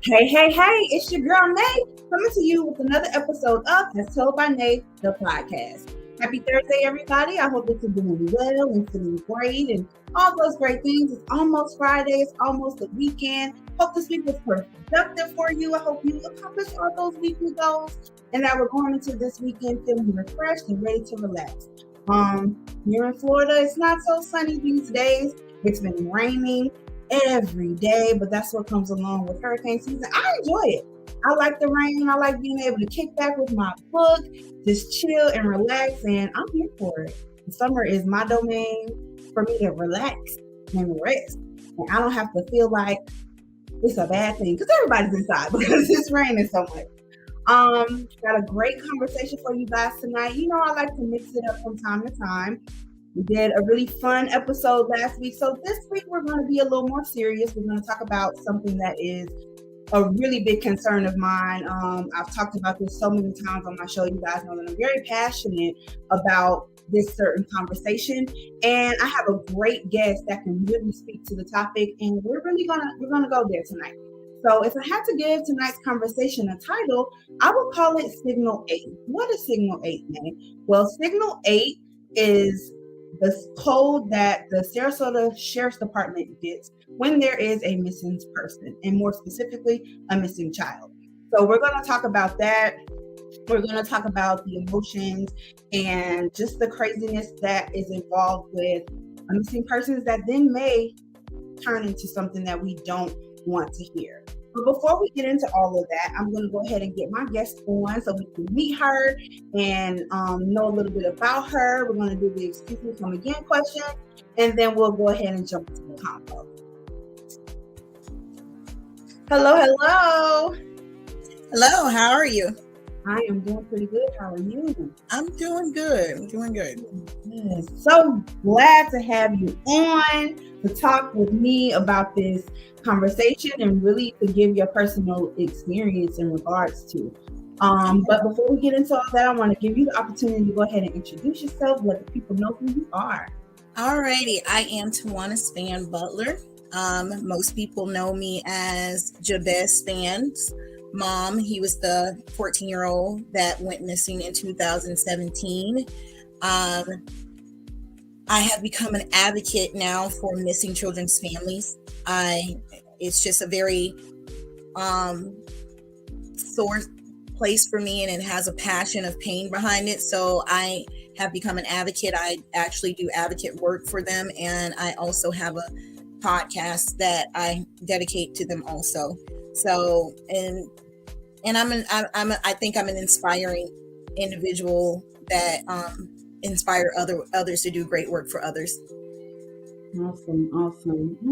Hey, hey, hey, it's your girl Nay coming to you with another episode of As Told by Nay, the podcast. Happy Thursday, everybody. I hope that you're doing well and feeling great and all those great things. It's almost Friday, it's almost the weekend. Hope this week was productive for you. I hope you accomplished all those weekly goals and that we're going into this weekend feeling refreshed and ready to relax. Here in Florida, it's not so sunny these days. It's been raining every day, but that's what comes along with hurricane season. I enjoy it. I like the rain. I like being able to kick back with my book, just chill and relax, and I'm here for it. The summer is my domain for me to relax and rest. And I don't have to feel like it's a bad thing because everybody's inside because it's raining so much. Got a great conversation for you guys tonight. You know, I like to mix it up from time to time. We did a really fun episode last week. So this week we're going to be a little more serious. We're going to talk about something that is a really big concern of mine. I've talked about this so many times on my show. You guys know that I'm very passionate about this certain conversation, and I have a great guest that can really speak to the topic, and we're gonna go there tonight. So if I had to give tonight's conversation a title, I would call it Signal 8. What is Signal 8, man? Well, Signal 8 is the code that the Sarasota Sheriff's Department gets when there is a missing person, and more specifically, a missing child. So we're going to talk about that. We're going to talk about the emotions and just the craziness that is involved with a missing persons that then may turn into something that we don't want to hear. But before we get into all of that, I'm going to go ahead and get my guest on so we can meet her and know a little bit about her. We're going to do the excuse me come again question, and then we'll go ahead and jump into the combo. Hello, hello. Hello, how are you? I am doing pretty good. How are you? I'm doing good. Yes. So glad to have you on to talk with me about this conversation and really to give your personal experience in regards to. But before we get into all that, I want to give you the opportunity to go ahead and introduce yourself, let the people know who you are. Alrighty, I am Tawanna Spann-Butler. Most people know me as Jabez Spann's mom. He was the 14-year-old that went missing in 2017. I have become an advocate now for missing children's families. It's just a very sore place for me, and it has a passion of pain behind it. So I have become an advocate. I actually do advocate work for them, and I also have a podcast that I dedicate to them also. So I think I'm an inspiring individual that inspire others to do great work for others. Awesome. All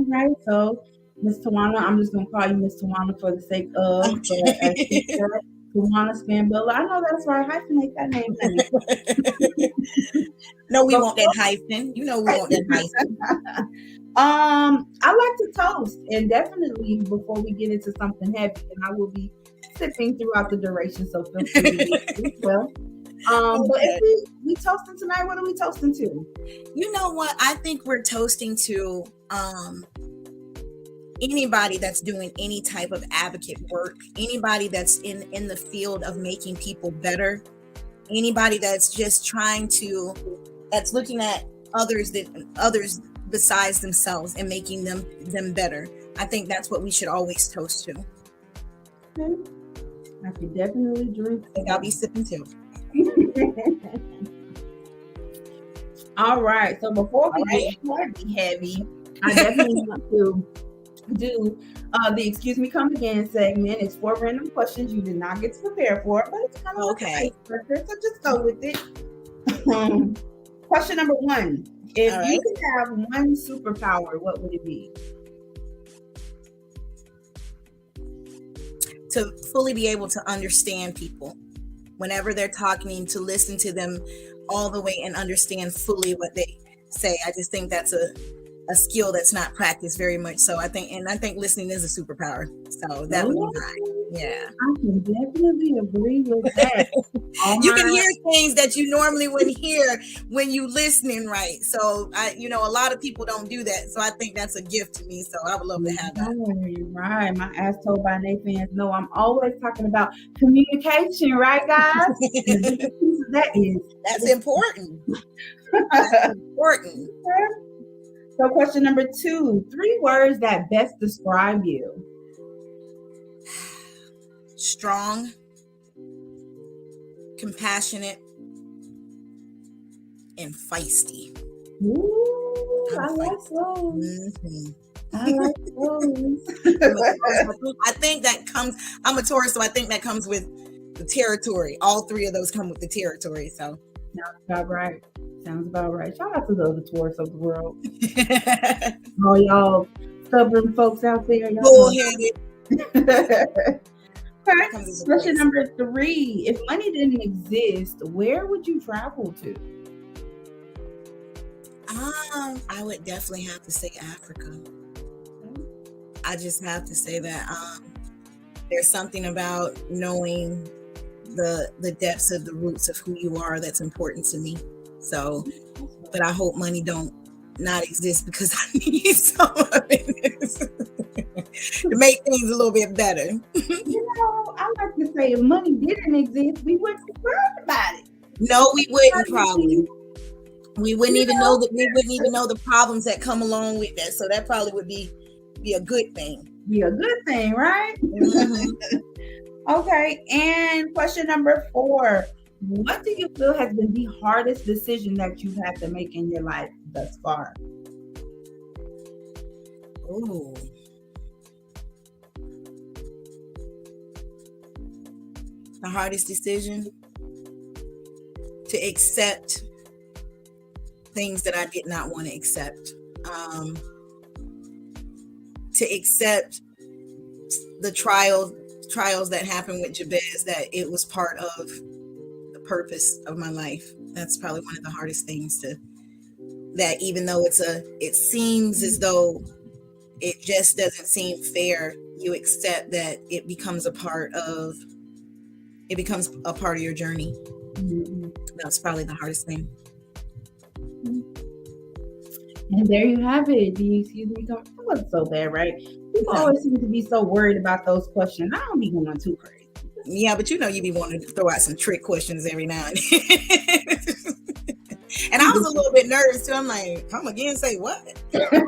right, so Miss Tawanna, I'm just gonna call you Miss Tawanna for the sake of Tawanna Spann-Butler. I know that's right. Hyphenate that name. No, we want that hyphen. You know we want that hyphen. I like to toast, and definitely before we get into something heavy, and I will be sipping throughout the duration, so feel free to do well. But if we toasting tonight, what are we toasting to? You know what? I think we're toasting to anybody that's doing any type of advocate work, anybody that's in the field of making people better, anybody that's just that's looking at others besides themselves and making them better. I think that's what we should always toast to. Okay. I could definitely drink. I think I'll be sipping too. All right. So before we get heavy, I definitely want to do the Excuse Me Come Again segment. It's 4 random questions you did not get to prepare for, but it's kind of okay. So just go with it. Question number 1. If you could have one superpower, what would it be? To fully be able to understand people whenever they're talking, to listen to them all the way and understand fully what they say. I just think that's a skill that's not practiced very much. So I think listening is a superpower. So that would be mine. Yeah. I can definitely agree with that. You can hear things that you normally wouldn't hear when you listening, right? So a lot of people don't do that. So I think that's a gift to me. So I would love to have that. Right. My As Told by Nate fans know I'm always talking about communication, right, guys? And the biggest piece of that is that's important. That's important. So question number 2, 3 words that best describe you. Strong, compassionate, and feisty. Ooh, I like those. Mm-hmm. I like those. I think that comes, I'm a Taurus, so I think that comes with the territory. All 3 of those come with the territory. So sounds about right. Shout out to the other Taurus of the world. All y'all stubborn folks out there. Bullheaded. Okay. Question number 3. If money didn't exist, where would you travel to? I would definitely have to say Africa. I just have to say that there's something about knowing the depths of the roots of who you are that's important to me. So, but I hope money don't not exist because I need some of it to make things a little bit better. I like to say if money didn't exist, we wouldn't be worried about it. No, we wouldn't probably. We wouldn't even know that. We wouldn't even know the problems that come along with that. So that probably would be a good thing. Be a good thing, right? Mm-hmm. Okay. And question number 4. What do you feel has been the hardest decision that you've had to make in your life thus far? Ooh. The hardest decision? To accept things that I did not want to accept. To accept the trials that happened with Jabez, that it was part of the purpose of my life. That's probably one of the hardest things that even though it seems as though it just doesn't seem fair, you accept that it becomes a part of your journey. Mm-hmm. That's probably the hardest thing. And there you have it. Do you excuse me? That wasn't so bad, right? People always seem to be so worried about those questions. I don't be going too crazy. Yeah, but you be wanting to throw out some trick questions every now and then. And I was a little bit nervous too. I'm like, come again, say what? Exactly.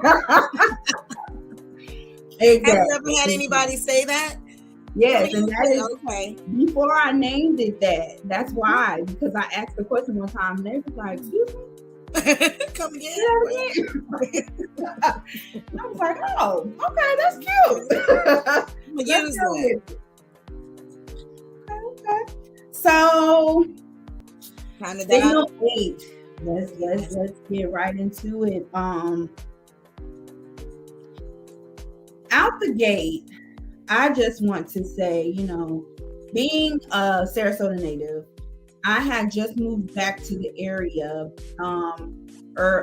Have you ever had anybody say that? Yes, and that is okay. Before I named it that's why, because I asked the question one time and they was like, excuse me? Come again? I was like, oh, okay, that's cute. Use that. Okay. So, kind of signal 8. Let's get right into it. Out the gate, I just want to say, being a Sarasota native, I had just moved back to the area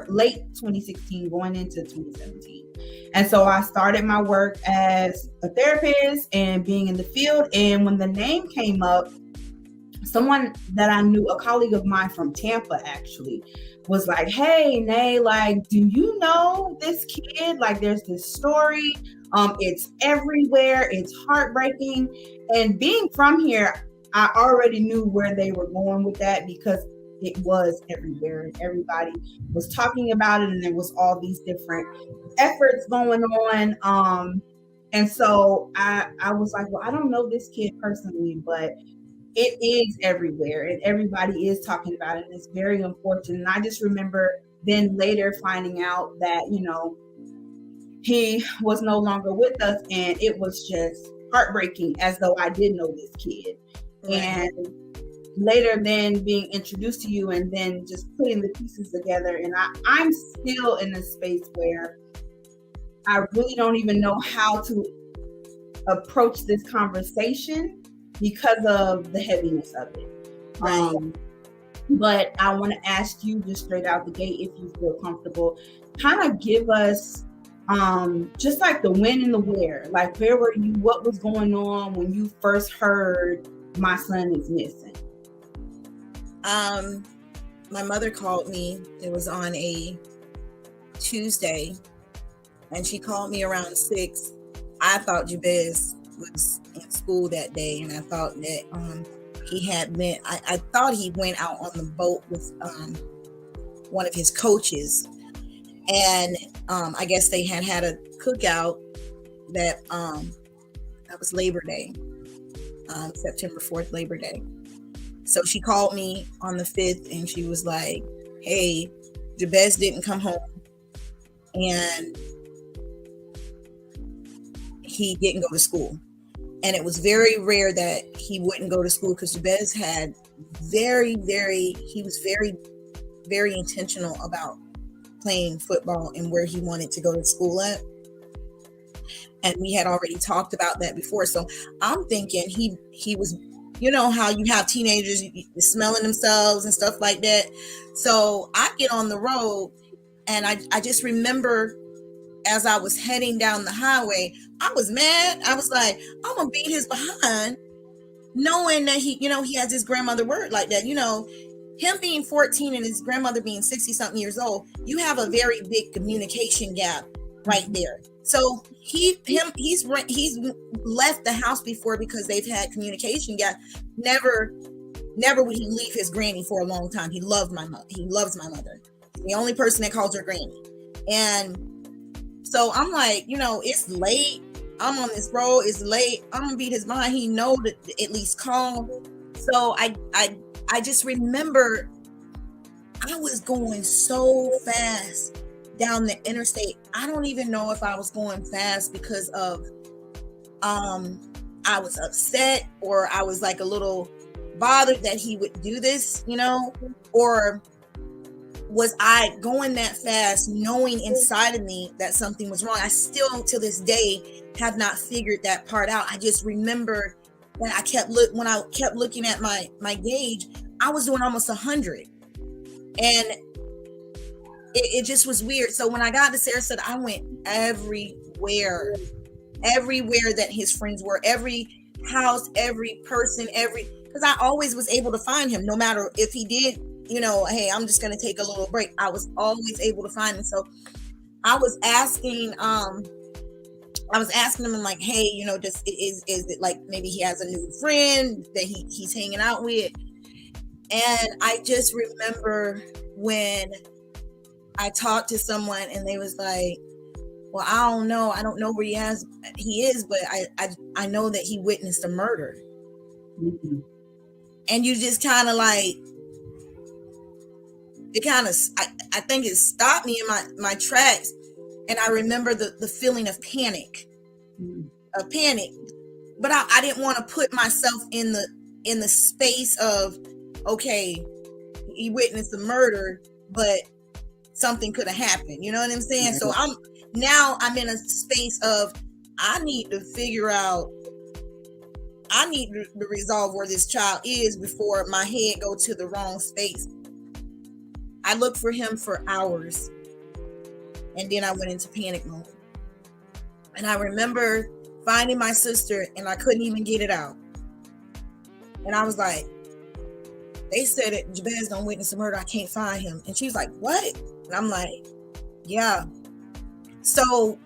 late 2016 going into 2017. And so I started my work as a therapist and being in the field. And when the name came up, someone that I knew, a colleague of mine from Tampa actually, was like, hey, Nay, like, do you know this kid? Like, there's this story. It's everywhere. It's heartbreaking. And being from here, I already knew where they were going with that because it was everywhere and everybody was talking about it and there was all these different efforts going on. And so I was like, well, I don't know this kid personally, but it is everywhere and everybody is talking about it and it's very unfortunate. And I just remember then later finding out that, he was no longer with us and it was just heartbreaking as though I did know this kid. Right. And later then being introduced to you and then just putting the pieces together. And I'm still in a space where I really don't even know how to approach this conversation because of the heaviness of it. Right. But I want to ask you just straight out the gate, if you feel comfortable, kind of give us just like the when and the where. Like, where were you? What was going on when you first heard my son is missing? My mother called me. It was on a Tuesday, and she called me around 6. I thought Jabez was in school that day, and I thought that he had been. I thought he went out on the boat with one of his coaches, and I guess they had a cookout that was Labor Day, September 4th, Labor Day. So she called me on the 5th, and she was like, "Hey, Jabez didn't come home, and he didn't go to school." And it was very rare that he wouldn't go to school, because Jabez had he was very, very intentional about playing football and where he wanted to go to school at. And we had already talked about that before. So I'm thinking he was, you know how you have teenagers smelling themselves and stuff like that. So I get on the road, and I just remember, as I was heading down the highway, I was mad. I was like, I'm gonna beat his behind, knowing that he has his grandmother word like that. Him being 14 and his grandmother being 60 something years old, you have a very big communication gap right there. So he's left the house before because they've had communication gap. Never would he leave his granny for a long time. He loved my mother. He loves my mother. The only person that calls her granny. And so I'm like, it's late. I'm on this road. It's late. I'm gonna beat his mind. He know to at least call. So I just remember I was going so fast down the interstate. I don't even know if I was going fast because of I was upset, or I was like a little bothered that he would do this, or was I going that fast knowing inside of me that something was wrong? I still to this day have not figured that part out. I just remember when I kept looking at my gauge, I was doing almost 100, and it just was weird. So when I got to Sarasota, I went everywhere that his friends were, every house, every person, because I always was able to find him, no matter if he did, hey, I'm just going to take a little break. I was always able to find him. So I was asking him, I'm like, hey, just is it like maybe he has a new friend that he's hanging out with? And I just remember when I talked to someone and they was like, well, I don't know where he is, but I know that he witnessed a murder. Mm-hmm. And you just kind of like, I think it stopped me in my tracks. And I remember the feeling of panic, but I didn't want to put myself in the space of, okay, he witnessed a murder, but something could have happened. You know what I'm saying? So I'm in a space of, I need to resolve where this child is before my head go to the wrong space. I looked for him for hours, and then I went into panic mode. And I remember finding my sister, and I couldn't even get it out. And I was like, they said that Jabez don't witness a murder. I can't find him. And she was like, what? And I'm like, yeah. So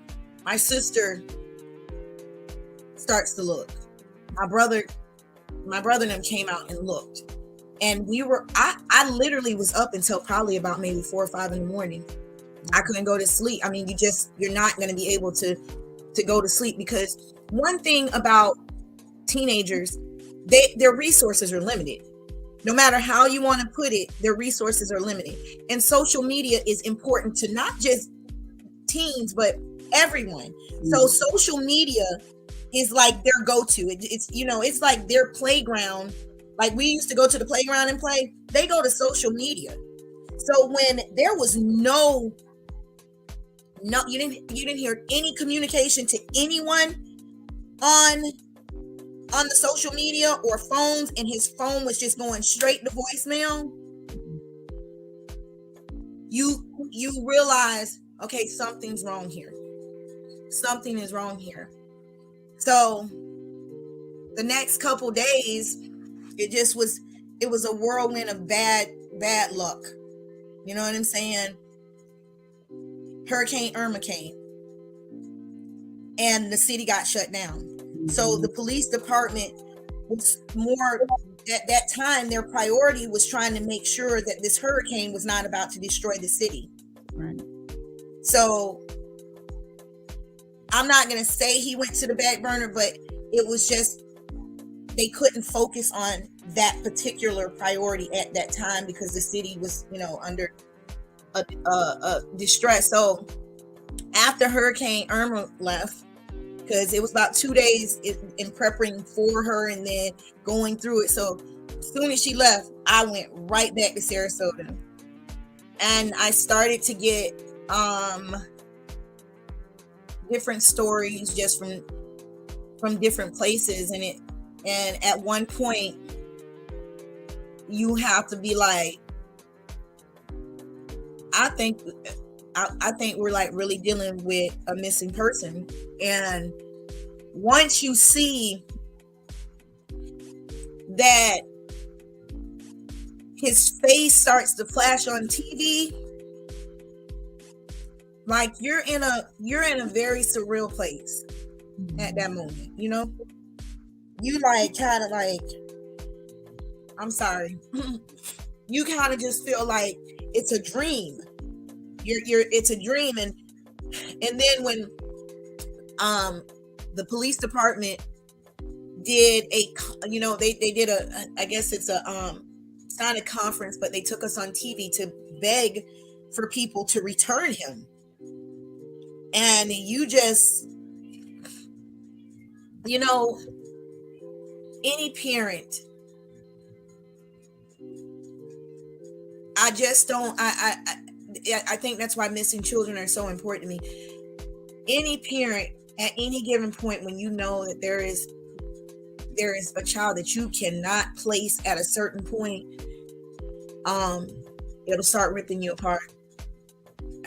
my sister starts to look. My brother and them came out and looked. And I literally was up until probably about maybe 4 or 5 in the morning. I couldn't go to sleep. I mean, you're not going to be able to go to sleep, because one thing about teenagers, their resources are limited. No matter how you want to put it, their resources are limited. And social media is important to not just teens, but everyone. Mm-hmm. So social media is like their go-to. It's like their playground. Like we used to go to the playground and play. They go to social media. So when there was you didn't hear any communication to anyone on the social media or phones, and his phone was just going straight to voicemail, you realize okay, something's wrong here. Something is wrong here. So the next couple days, it was a whirlwind of bad luck. You know what I'm saying? Hurricane Irma came and the city got shut down. So the police department was more, at that time, their priority was trying to make sure that this hurricane was not about to destroy the city. Right. So I'm not going to say he went to the back burner, but it was just, they couldn't focus on that particular priority at that time because the city was, under a distress. So after Hurricane Irma left, because it was about 2 days in preparing for her and then going through it. So as soon as she left, I went right back to Sarasota, and I started to get different stories just from different places, and at one point you have to be like, I think we're like really dealing with a missing person. And once you see that his face starts to flash on TV, like you're in a very surreal place at that moment, you like kind of like, I'm sorry, you kind of just feel like it's a dream. It's a dream. And then when the police department did they did I guess it's not a conference, but they took us on TV to beg for people to return him. And you just, any parent, I just don't, I think that's why missing children are so important to me. Any parent at any given point, when you know that there is a child that you cannot place at a certain point, it'll start ripping you apart.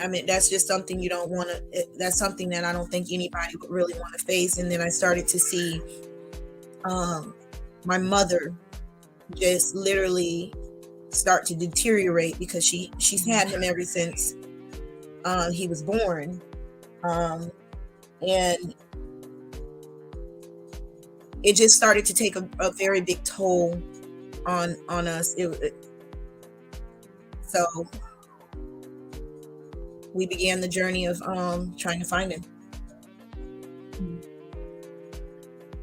I mean, that's just something you don't want to, that's something that I don't think anybody would really want to face. And then I started to see my mother just literally start to deteriorate, because she's had him ever since he was born, and it just started to take a very big toll on us. So we began the journey of trying to find him.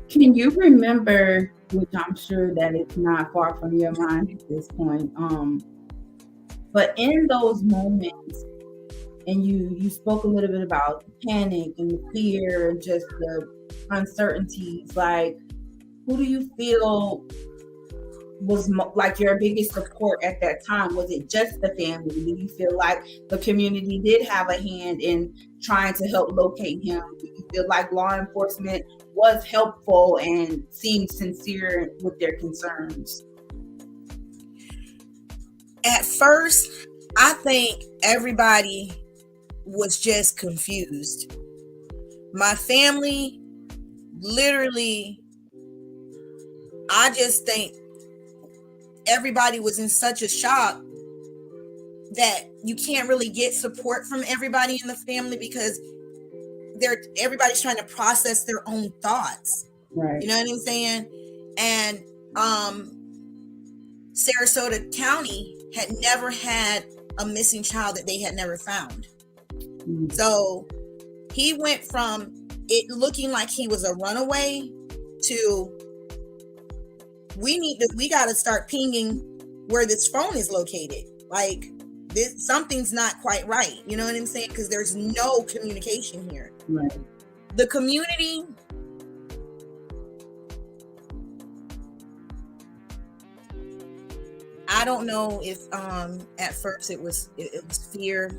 Can you remember, which I'm sure that it's not far from your mind at this point, but in those moments, and you spoke a little bit about the panic and the fear and just the uncertainties, like, who do you feel was like your biggest support at that time? Was it just the family? Do you feel like the community did have a hand in trying to help locate him? Do you feel like law enforcement was helpful and seemed sincere with their concerns? At first, I think everybody was just confused. My family, literally, I just think everybody was in such a shock that you can't really get support from everybody in the family, because everybody's trying to process their own thoughts. Right. You know what I'm saying? And Sarasota County had never had a missing child that they had never found. Mm-hmm. So he went from it looking like he was a runaway to we got to start pinging where this phone is located. Like, something's not quite right. You know what I'm saying? Because there's no communication here. Right. The community, I don't know if at first it was fear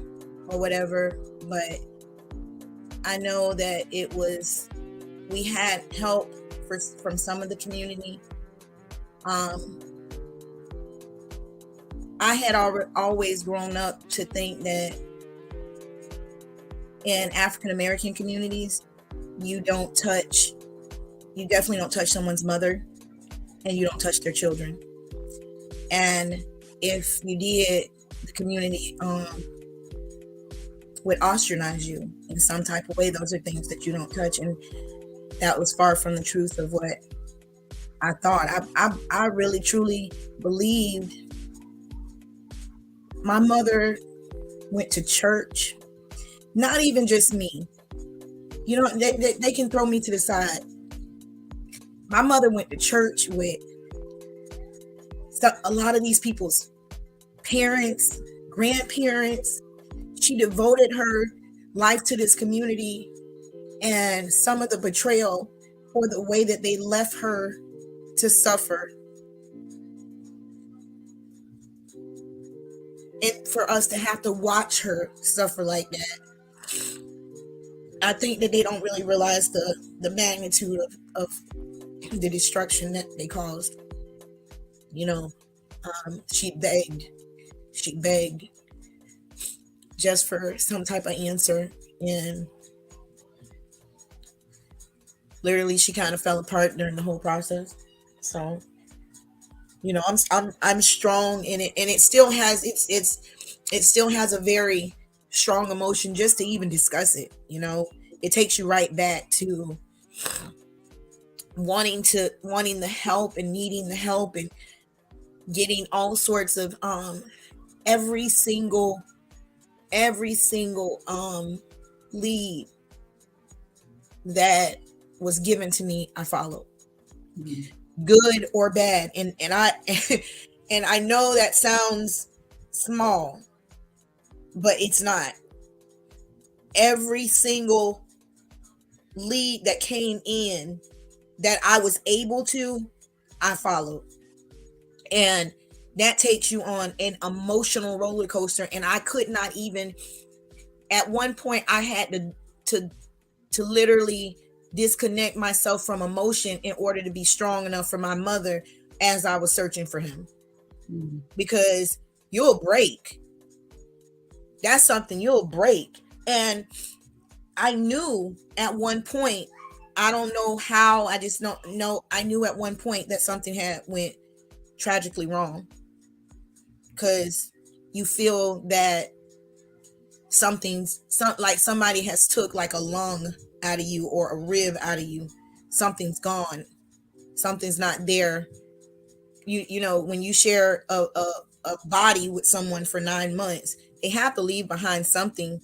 or whatever, but I know that we had help from some of the community. I had always grown up to think that in African American communities, you definitely don't touch someone's mother, and you don't touch their children. And if you did, the community would ostracize you in some type of way. Those are things that you don't touch, and that was far from the truth of what I thought. I really truly believed. My mother went to church. Not even just me. You know, they can throw me to the side. My mother went to church with a lot of these people's parents, grandparents. She devoted her life to this community, and some of the betrayal for the way that they left her to suffer. And for us to have to watch her suffer like that, I think that they don't really realize the magnitude of the destruction that they caused. You know, she begged just for some type of answer, and literally she kind of fell apart during the whole process. So, you know, I'm strong in it, and it still has it still has a very strong emotion just to even discuss it. You know, it takes you right back to wanting the help and needing the help and getting all sorts of every single lead that was given to me, I followed. Good or bad, and I and I know that sounds small, but it's not. Every single lead that came in that I was able to, I followed. And that takes you on an emotional roller coaster, and I could not even, at one point I had to literally disconnect myself from emotion in order to be strong enough for my mother as I was searching for him. Because you'll break. That's something you'll break. And I knew at one point, I don't know how, I just don't know, I knew at one point that something had went tragically wrong, because you feel that like somebody has took like a lung out of you or a rib out of you. Something's gone, something's not there. You know, when you share a body with someone for 9 months, they have to leave behind something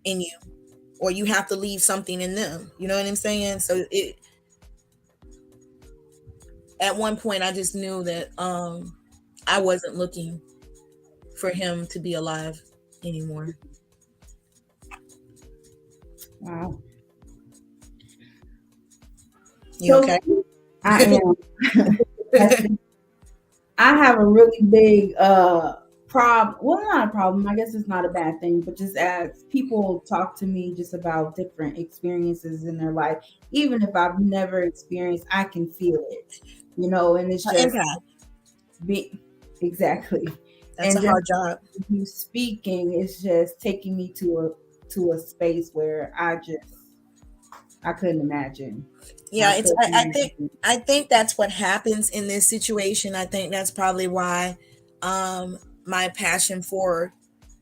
in you, or you have to leave something in them. You know what I'm saying? So at one point I just knew that I wasn't looking for him to be alive anymore. Wow. You okay? I am. I have a really big problem. Well, not a problem. I guess it's not a bad thing, but just as people talk to me just about different experiences in their life, even if I've never experienced, I can feel it, you know, and it's just exactly. That's and a hard job. You speaking is just taking me to a space where I couldn't imagine. Yeah, I think that's what happens in this situation. I think that's probably why my passion for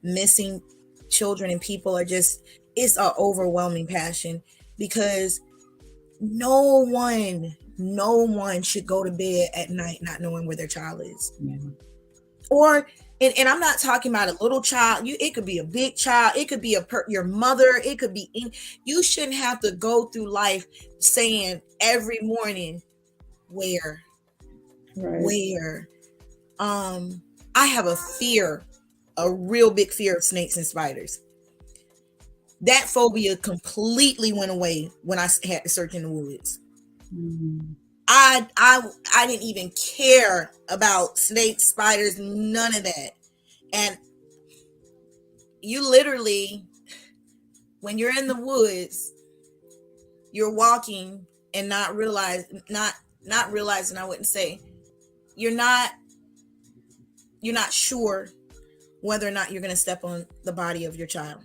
missing children and people it's an overwhelming passion, because no one should go to bed at night not knowing where their child is. Yeah. Or and I'm not talking about a little child. It could be a big child. It could be your mother. It could be you shouldn't have to go through life saying every morning, where. I have a real big fear of snakes and spiders. That phobia completely went away when I had to search in the woods. I didn't even care about snakes, spiders, none of that. And you literally, when you're in the woods, you're walking and not realizing, I wouldn't say, you're not sure whether or not you're going to step on the body of your child.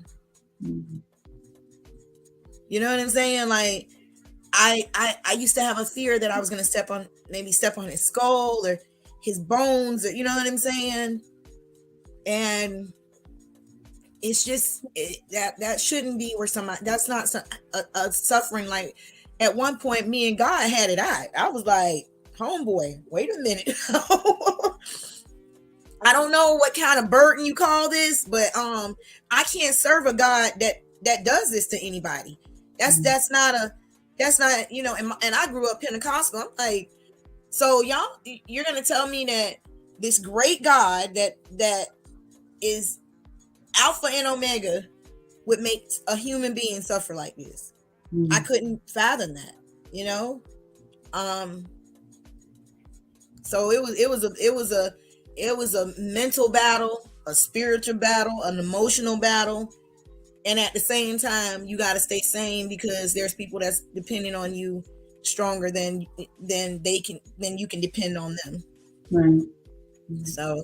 You know what I'm saying? Like I used to have a fear that I was gonna step on his skull or his bones, or you know what I'm saying? And it's just that shouldn't be where somebody, that's not a suffering. Like at one point, me and God had it out. I was like, homeboy, wait a minute. I don't know what kind of burden you call this, but I can't serve a God that does this to anybody. That's not, you know, and I grew up Pentecostal. I'm like, so you're gonna tell me that this great God that is Alpha and Omega would make a human being suffer like this? I couldn't fathom that, you know. So it was a mental battle, a spiritual battle, an emotional battle, and at the same time, you got to stay sane because there's people that's depending on you stronger than you can depend on them. Right. So,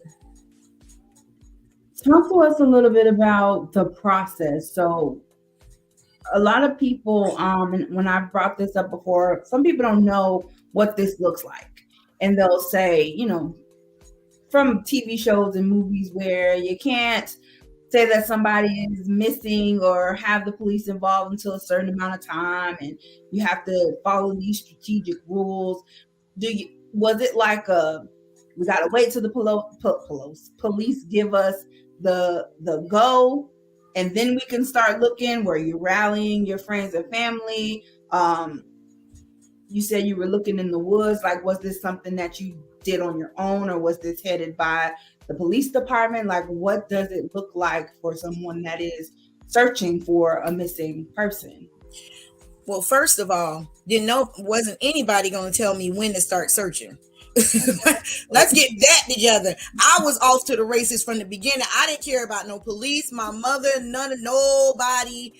talk to us a little bit about the process. So, a lot of people, and when I've brought this up before, some people don't know what this looks like, and they'll say, you know, from TV shows and movies where you can't say that somebody is missing or have the police involved until a certain amount of time, and you have to follow these strategic rules. Was it like we gotta wait till the police give us the go, and then we can start looking, where you're rallying your friends and family? You said you were looking in the woods. Like, was this something that you did on your own, or was this headed by the police department? Like, what does it look like for someone that is searching for a missing person? Well, first of all, wasn't anybody going to tell me when to start searching. Let's get that together. I was off to the races from the beginning. I didn't care about no police, my mother, nobody.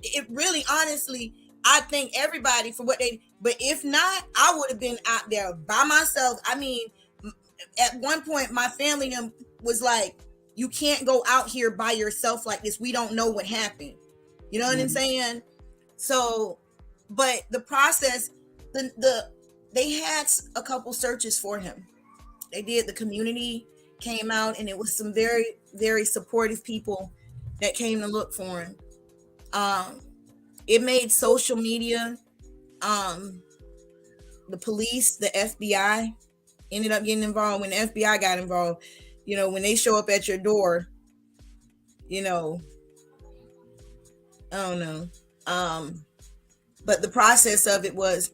It really, honestly, I think everybody for what but if not, I would have been out there by myself. I mean, at one point, my family was like, you can't go out here by yourself like this. We don't know what happened. You know what I'm saying? So, but the process, they had a couple searches for him. They did. The community came out, and it was some very, very supportive people that came to look for him. It made social media, the police, the FBI ended up getting involved. When the FBI got involved, you know, when they show up at your door, you know, I don't know. But the process of it was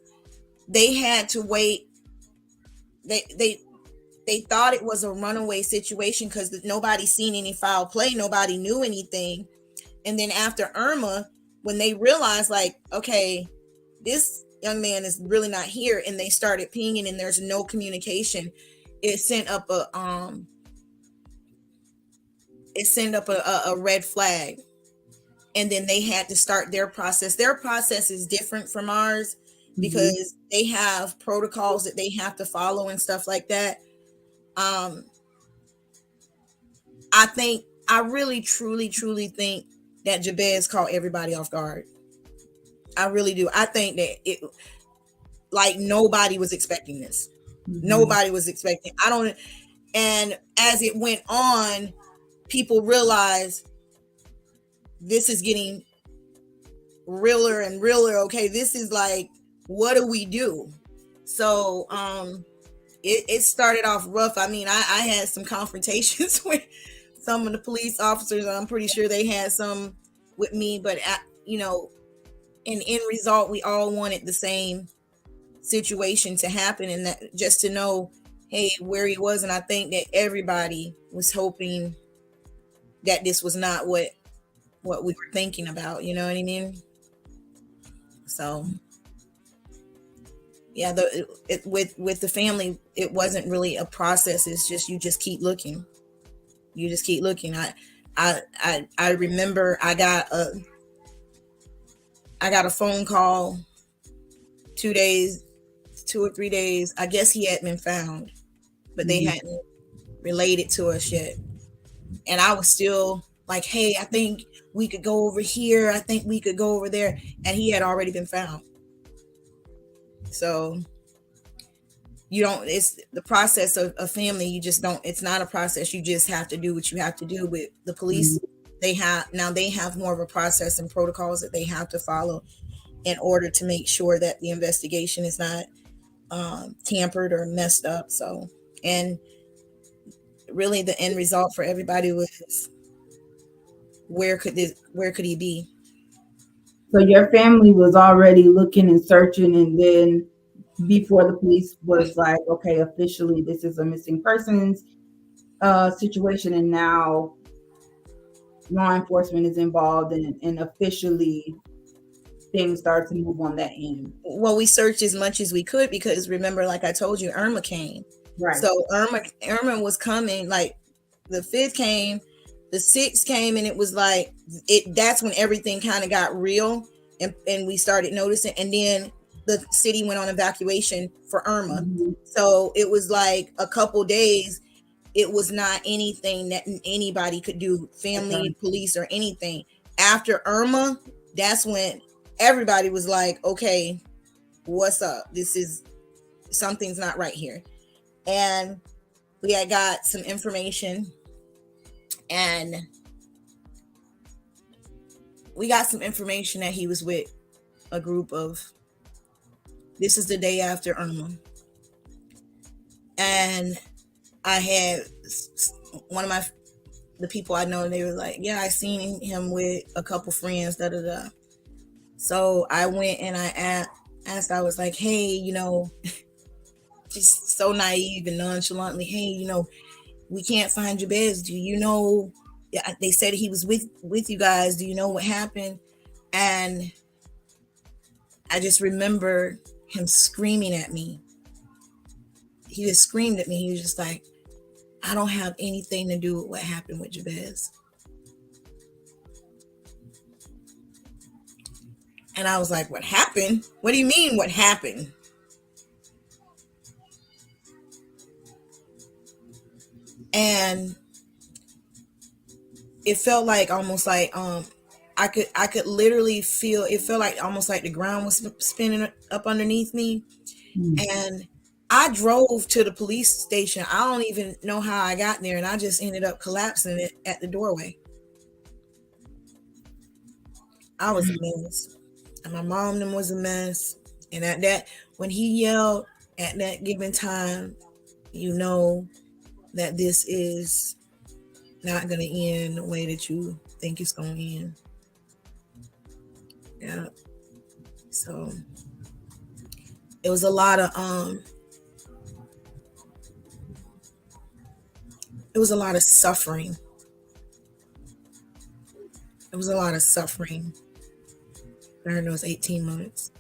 they had to wait. They thought it was a runaway situation because nobody seen any foul play. Nobody knew anything. And then after Irma, when they realized, like, okay, this young man is really not here, and they started pinging and there's no communication, it sent up a red flag. And then they had to start their process. Their process is different from ours because they have protocols that they have to follow and stuff like that. I really, truly, truly think that Jabez caught everybody off guard. I really do. I think that nobody was expecting this. Nobody was expecting. And as it went on, people realized this is getting realer and realer. Okay, this is like, what do we do? So it started off rough. I mean, I had some confrontations with some of the police officers, and I'm pretty sure they had some with me, but you know, in end result, we all wanted the same situation to happen, and that just to know, hey, where he was. And I think that everybody was hoping that this was not what we were thinking about, you know what I mean? So yeah, with the family, it wasn't really a process. It's just, you just keep looking. You just keep looking. I remember I got a phone call 2 or 3 days. I guess he had been found, but they hadn't relayed it to us yet. And I was still like, hey, I think we could go over here. I think we could go over there. And he had already been found. So you don't, it's the process of a family. You just don't, it's not a process. You just have to do what you have to do. With the police. They have more of a process and protocols that they have to follow in order to make sure that the investigation is not tampered or messed up. So, and really the end result for everybody was, where could he be? So your family was already looking and searching, and then before the police was like, okay, officially this is a missing persons situation, and now law enforcement is involved, and officially things start to move on that end. Well, we searched as much as we could because remember, like I told you, Irma came. Right. So Irma was coming, like the 5th came, the 6th came, and it was like that's when everything kind of got real, and we started noticing, and then the city went on evacuation for Irma. So it was like a couple days. It was not anything that anybody could do, family, police, or anything. After Irma, that's when everybody was like, okay, what's up? Something's not right here. And we had got some information, and we got some information that he was with a group of, this is the day after Irma. And I had one of the people I know, they were like, yeah, I seen him with a couple friends, da da da. So I went and I asked, I was like, hey, just so naive and nonchalantly, hey, we can't find Jabez. Do you know? Yeah, they said he was with you guys. Do you know what happened? And I just remember him screaming at me. He just screamed at me. He was just like, I don't have anything to do with what happened with Jabez. And I was like, what happened? What do you mean, what happened? And it felt like almost like I could literally feel, it felt like almost like the ground was spinning up underneath me. And I drove to the police station. I don't even know how I got there, and I just ended up collapsing it at the doorway. I was a mess, and my mom them was a mess. And at that, when he yelled at that given time, you know that this is not going to end the way that you think it's going to end. Yeah. So it was a lot of suffering. It was a lot of suffering during those 18 months.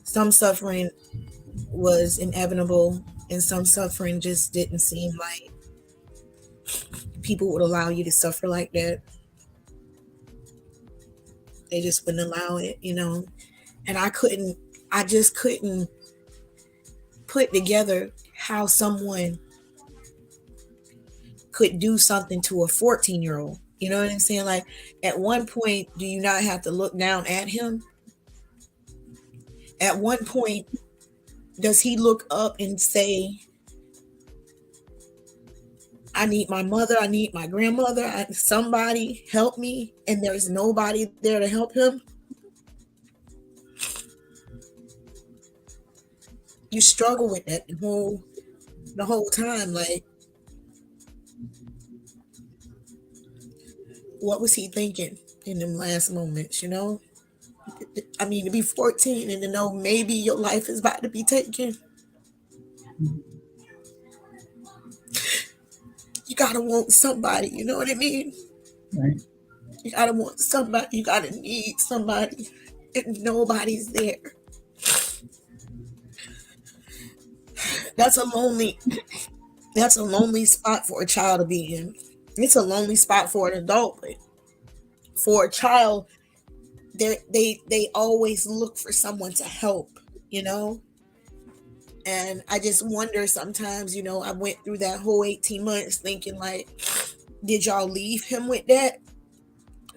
Some suffering was inevitable, and some suffering just didn't seem like people would allow you to suffer like that. They just wouldn't allow it, And I just couldn't put together how someone could do something to a 14-year-old. You know what I'm saying? Like, at one point, do you not have to look down at him? At one point, does he look up and say, I need my mother, I need my grandmother, somebody help me, and there's nobody there to help him? You struggle with that the whole time. Like, what was he thinking in them last moments, I mean, to be 14 and to know maybe your life is about to be taken. You gotta want somebody, you know what I mean? Right. You gotta want somebody, you gotta need somebody, and nobody's there. That's a lonely spot for a child to be in. It's a lonely spot for an adult, but for a child, they always look for someone to help, And I just wonder sometimes, I went through that whole 18 months thinking like, Did y'all leave him with that?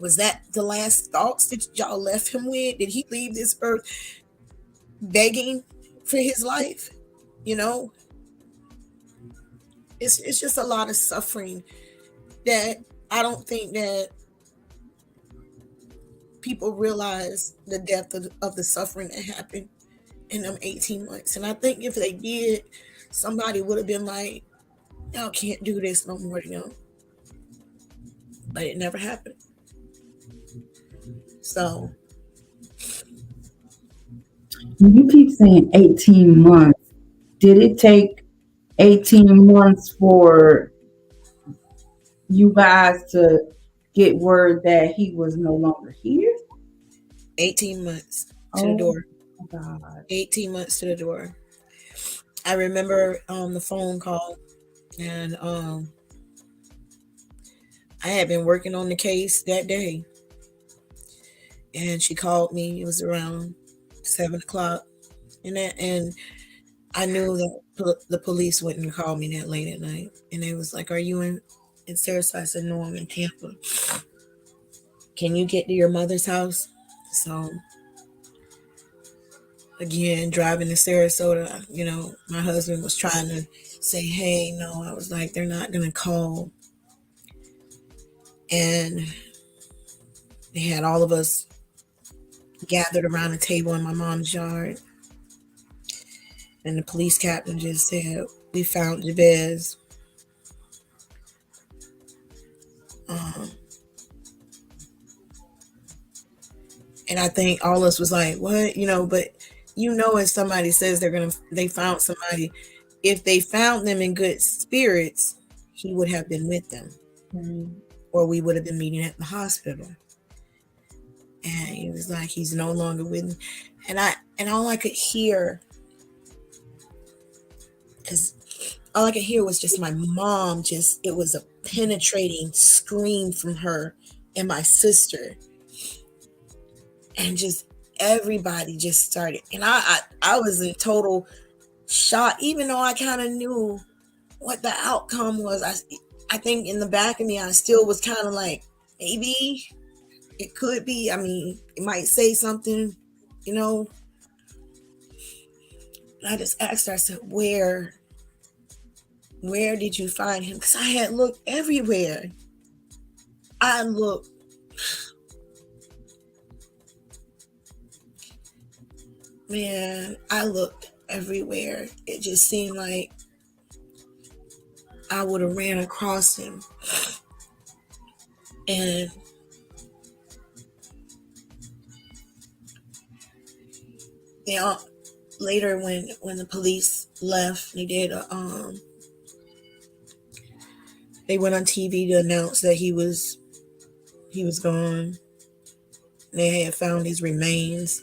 Was that the last thoughts that y'all left him with? Did he leave this earth begging for his life? You know, it's just a lot of suffering that I don't think that people realize the depth of the suffering that happened in them 18 months. And I think if they did, somebody would have been like, y'all can't do this no more, you know. But it never happened. So You keep saying 18 months. Did it take 18 months for you guys to get word that he was no longer here? 18 months to the door. Oh God. 18 months to the door. I remember the phone call, and I had been working on the case that day. And she called me. It was around 7:00. And I knew that the police wouldn't call me that late at night. And they was like, "Are you in Sarasota?" I said, "No, I'm in Tampa. Can you get to your mother's house?" So again, driving to Sarasota, you know, my husband was trying to say, "Hey, no." I was like, "They're not going to call." And they had all of us gathered around a table in my mom's yard. And the police captain just said, "We found Jabez." And I think all of us was like, "What?" You know, but you know, if somebody says they found somebody, if they found them in good spirits, he would have been with them. Mm-hmm. Or we would have been meeting at the hospital. And he was like, "He's no longer with me." And all I could hear, because all I could hear was just my mom, it was a penetrating scream from her and my sister. And just everybody just started. And I was in total shock, even though I kind of knew what the outcome was. I think in the back of me, I still was kind of like, maybe it could be. I mean, it might say something, you know. And I just asked her, I said, where did you find him? Because I had looked everywhere. I looked. Man, I looked everywhere. It just seemed like I would have ran across him. And they all, later when the police left, they went on TV to announce that he was gone. They had found his remains.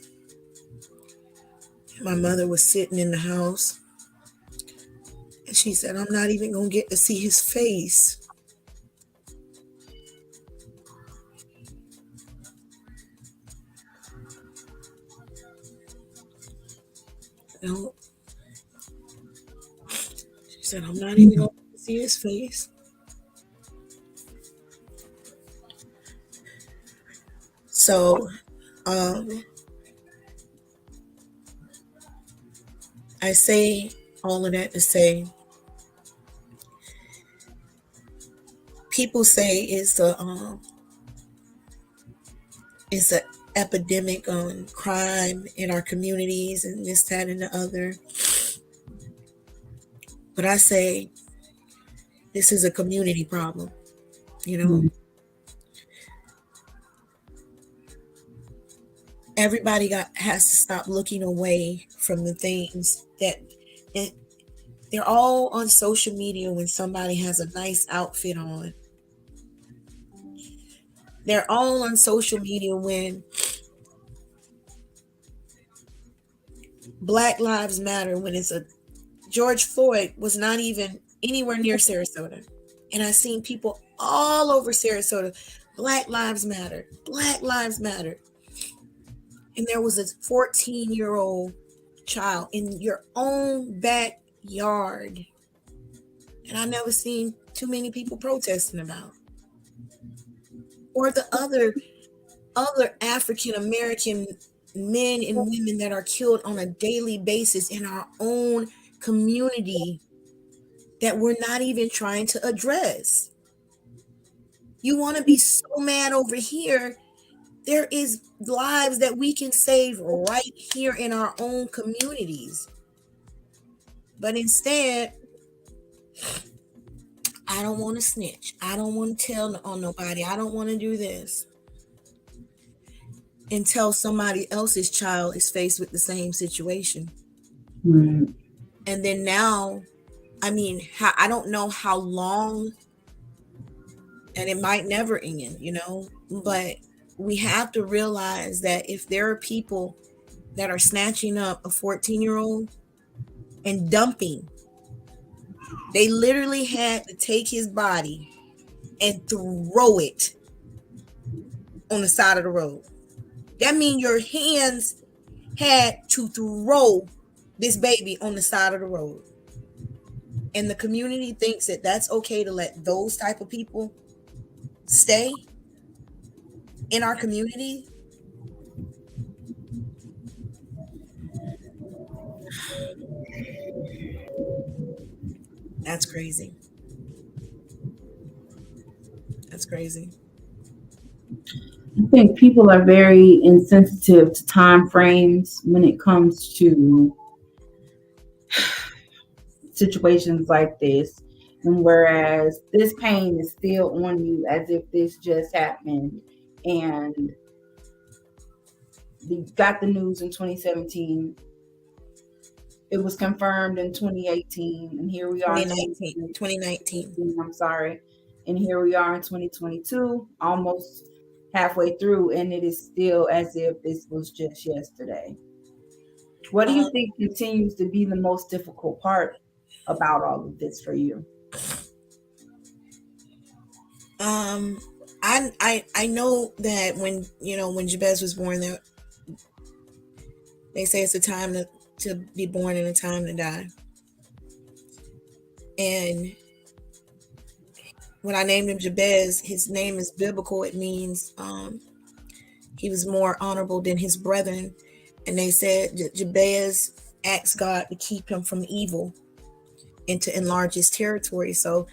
My mother was sitting in the house, and she said, "I'm not even going to get to see his face." No. She said, "I'm not even going to see his face." So, I say all of that to say, people say it's a epidemic on crime in our communities and this, that, and the other. But I say this is a community problem, you know. Mm-hmm. Everybody has to stop looking away from the things that they're all on social media when somebody has a nice outfit on. They're all on social media when Black Lives Matter, when it's a George Floyd was not even anywhere near Sarasota. And I've seen people all over Sarasota, Black Lives Matter, Black Lives Matter. And there was a 14-year-old child in your own backyard. And I never seen too many people protesting about. or the other African American men and women that are killed on a daily basis in our own community that we're not even trying to address. You want to be so mad over here. There is lives that we can save right here in our own communities. But instead, I don't want to snitch. I don't want to tell on nobody. I don't want to do this. Until somebody else's child is faced with the same situation. Right. And then now, I mean, I don't know how long, and it might never end, but we have to realize that if there are people that are snatching up a 14-year-old and dumping, they literally had to take his body and throw it on the side of the road. That means your hands had to throw this baby on the side of the road. And the community thinks that that's okay to let those type of people stay in our community. That's crazy. That's crazy. I think people are very insensitive to time frames when it comes to situations like this. And whereas this pain is still on you as if this just happened, and we got the news in 2017, it was confirmed in 2018, and here we are in 2019. I'm sorry. And here we are in 2022, almost halfway through, and it is still as if this was just yesterday. What do you think continues to be the most difficult part about all of this for you? I know that when Jabez was born, they say it's a time to be born and a time to die. And when I named him Jabez, his name is biblical. It means he was more honorable than his brethren. And they said Jabez asked God to keep him from evil and to enlarge his territory. So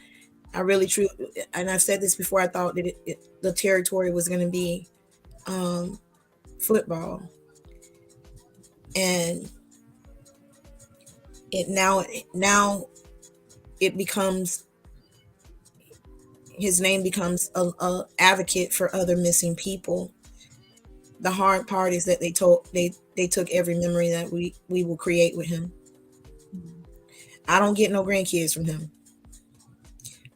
I really and I've said this before, I thought that the territory was going to be football. And it now it becomes, his name becomes a advocate for other missing people. The hard part is that they took every memory that we will create with him. I don't get no grandkids from him.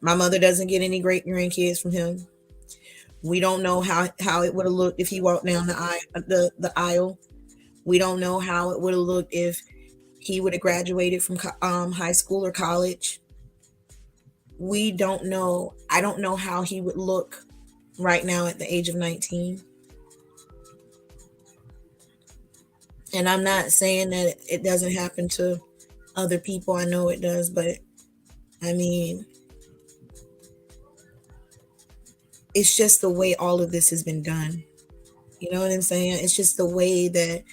My mother doesn't get any great grandkids from him. We don't know how it would have looked if he walked down the aisle. We don't know how it would have looked if he would have graduated from high school or college. We don't know. I don't know how he would look right now at the age of 19. And I'm not saying that it doesn't happen to other people. I know it does, but I mean, it's just the way all of this has been done. You know what I'm saying? It's just the way that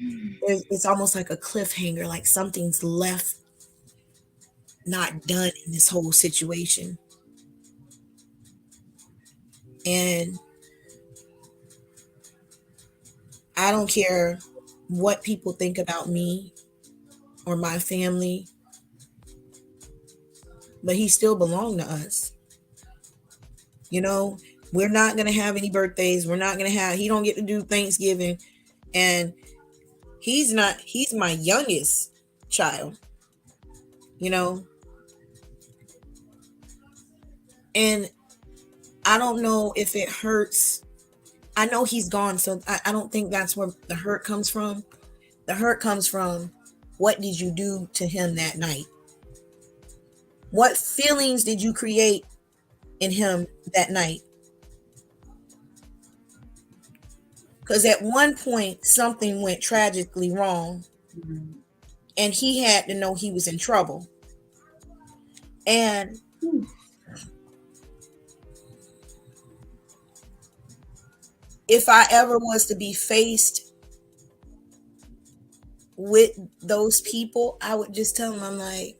it's almost like a cliffhanger, like something's left not done in this whole situation. And I don't care what people think about me or my family, but he still belonged to us. We're not going to have any birthdays. He don't get to do Thanksgiving. And he's my youngest child, and I don't know if it hurts. I know he's gone, so I don't think that's where the hurt comes from. The hurt comes from, what did you do to him that night? What feelings did you create in him that night? Because at one point, something went tragically wrong, and he had to know he was in trouble. And if I ever was to be faced with those people, I would just tell them, I'm like,